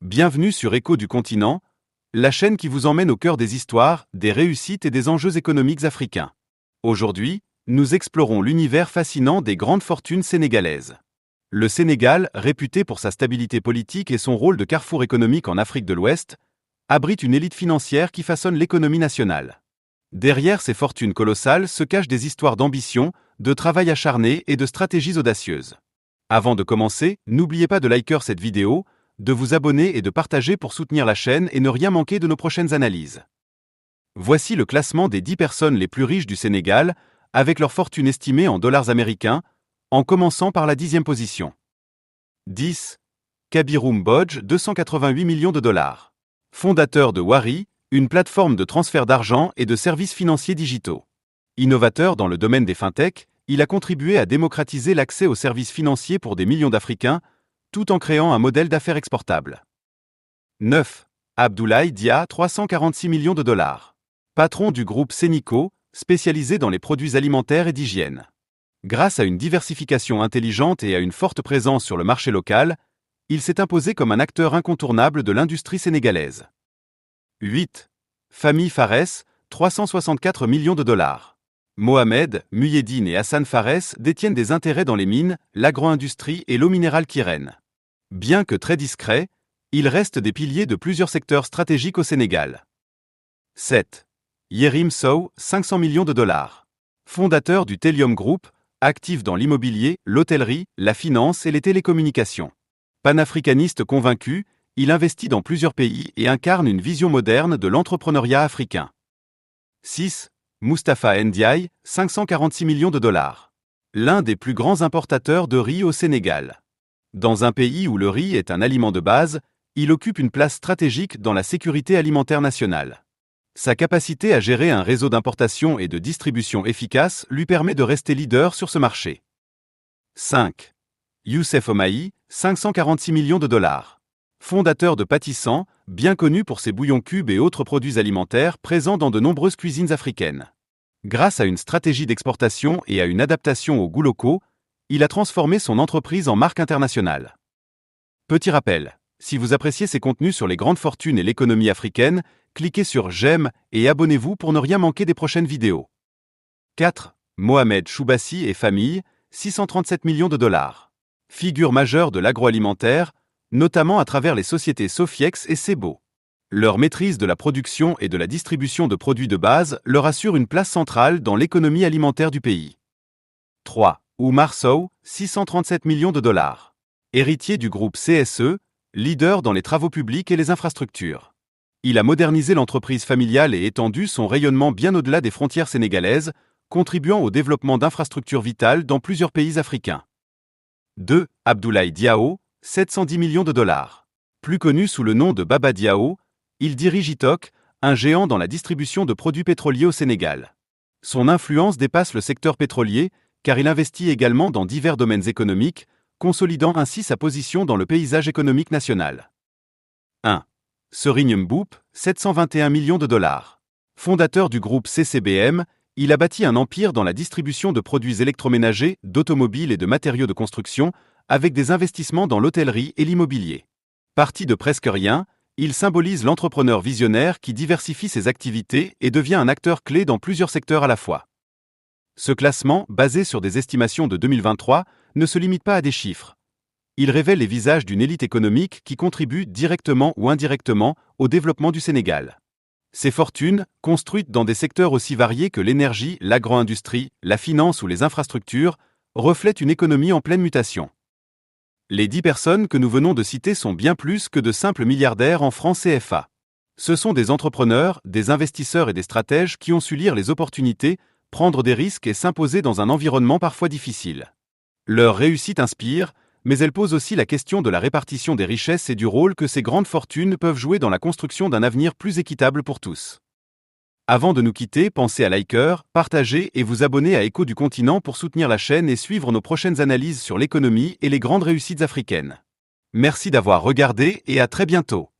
Bienvenue sur Écho du continent, la chaîne qui vous emmène au cœur des histoires, des réussites et des enjeux économiques africains. Aujourd'hui, nous explorons l'univers fascinant des grandes fortunes sénégalaises. Le Sénégal, réputé pour sa stabilité politique et son rôle de carrefour économique en Afrique de l'Ouest, abrite une élite financière qui façonne l'économie nationale. Derrière ces fortunes colossales se cachent des histoires d'ambition, de travail acharné et de stratégies audacieuses. Avant de commencer, n'oubliez pas de liker cette vidéo, de vous abonner et de partager pour soutenir la chaîne et ne rien manquer de nos prochaines analyses. Voici le classement des 10 personnes les plus riches du Sénégal, avec leur fortune estimée en dollars américains, en commençant par la 10e position. 10. Kabiroum Bodj, 288 millions de dollars. Fondateur de Wari, une plateforme de transfert d'argent et de services financiers digitaux. Innovateur dans le domaine des fintechs, il a contribué à démocratiser l'accès aux services financiers pour des millions d'Africains, tout en créant un modèle d'affaires exportable. 9. Abdoulaye Dia, 346 millions de dollars. Patron du groupe Sénico, spécialisé dans les produits alimentaires et d'hygiène. Grâce à une diversification intelligente et à une forte présence sur le marché local, il s'est imposé comme un acteur incontournable de l'industrie sénégalaise. 8. Famille Fares, 364 millions de dollars. Mohamed, Muyeddine et Hassan Fares détiennent des intérêts dans les mines, l'agro-industrie et l'eau minérale Kirène. Bien que très discrets, ils restent des piliers de plusieurs secteurs stratégiques au Sénégal. 7. Yerim Sow, 500 millions de dollars. Fondateur du Telium Group, actif dans l'immobilier, l'hôtellerie, la finance et les télécommunications. Panafricaniste convaincu, il investit dans plusieurs pays et incarne une vision moderne de l'entrepreneuriat africain. 6. Mustapha Ndiaye, 546 millions de dollars. L'un des plus grands importateurs de riz au Sénégal. Dans un pays où le riz est un aliment de base, il occupe une place stratégique dans la sécurité alimentaire nationale. Sa capacité à gérer un réseau d'importation et de distribution efficace lui permet de rester leader sur ce marché. 5. Youssef Omaï, 546 millions de dollars. Fondateur de Pâtissant, bien connu pour ses bouillons cubes et autres produits alimentaires présents dans de nombreuses cuisines africaines. Grâce à une stratégie d'exportation et à une adaptation aux goûts locaux, il a transformé son entreprise en marque internationale. Petit rappel, si vous appréciez ces contenus sur les grandes fortunes et l'économie africaine, cliquez sur j'aime et abonnez-vous pour ne rien manquer des prochaines vidéos. 4. Mohamed Choubassi et famille, 637 millions de dollars. Figure majeure de l'agroalimentaire, notamment à travers les sociétés Sofiex et Sebo. Leur maîtrise de la production et de la distribution de produits de base leur assure une place centrale dans l'économie alimentaire du pays. 3. Oumar Sow, 637 millions de dollars. Héritier du groupe CSE, leader dans les travaux publics et les infrastructures. Il a modernisé l'entreprise familiale et étendu son rayonnement bien au-delà des frontières sénégalaises, contribuant au développement d'infrastructures vitales dans plusieurs pays africains. 2. Abdoulaye Diao, 710 millions de dollars. Plus connu sous le nom de Baba Diao, il dirige Itok, un géant dans la distribution de produits pétroliers au Sénégal. Son influence dépasse le secteur pétrolier, car il investit également dans divers domaines économiques, consolidant ainsi sa position dans le paysage économique national. 1. Serigne Mboup, 721 millions de dollars. Fondateur du groupe CCBM, il a bâti un empire dans la distribution de produits électroménagers, d'automobiles et de matériaux de construction, avec des investissements dans l'hôtellerie et l'immobilier. Parti de presque rien, il symbolise l'entrepreneur visionnaire qui diversifie ses activités et devient un acteur clé dans plusieurs secteurs à la fois. Ce classement, basé sur des estimations de 2023, ne se limite pas à des chiffres. Il révèle les visages d'une élite économique qui contribue directement ou indirectement au développement du Sénégal. Ces fortunes, construites dans des secteurs aussi variés que l'énergie, l'agro-industrie, la finance ou les infrastructures, reflètent une économie en pleine mutation. Les 10 personnes que nous venons de citer sont bien plus que de simples milliardaires en francs CFA. Ce sont des entrepreneurs, des investisseurs et des stratèges qui ont su lire les opportunités, prendre des risques et s'imposer dans un environnement parfois difficile. Leur réussite inspire, mais elle pose aussi la question de la répartition des richesses et du rôle que ces grandes fortunes peuvent jouer dans la construction d'un avenir plus équitable pour tous. Avant de nous quitter, pensez à liker, partager et vous abonner à Écho du continent pour soutenir la chaîne et suivre nos prochaines analyses sur l'économie et les grandes réussites africaines. Merci d'avoir regardé et à très bientôt.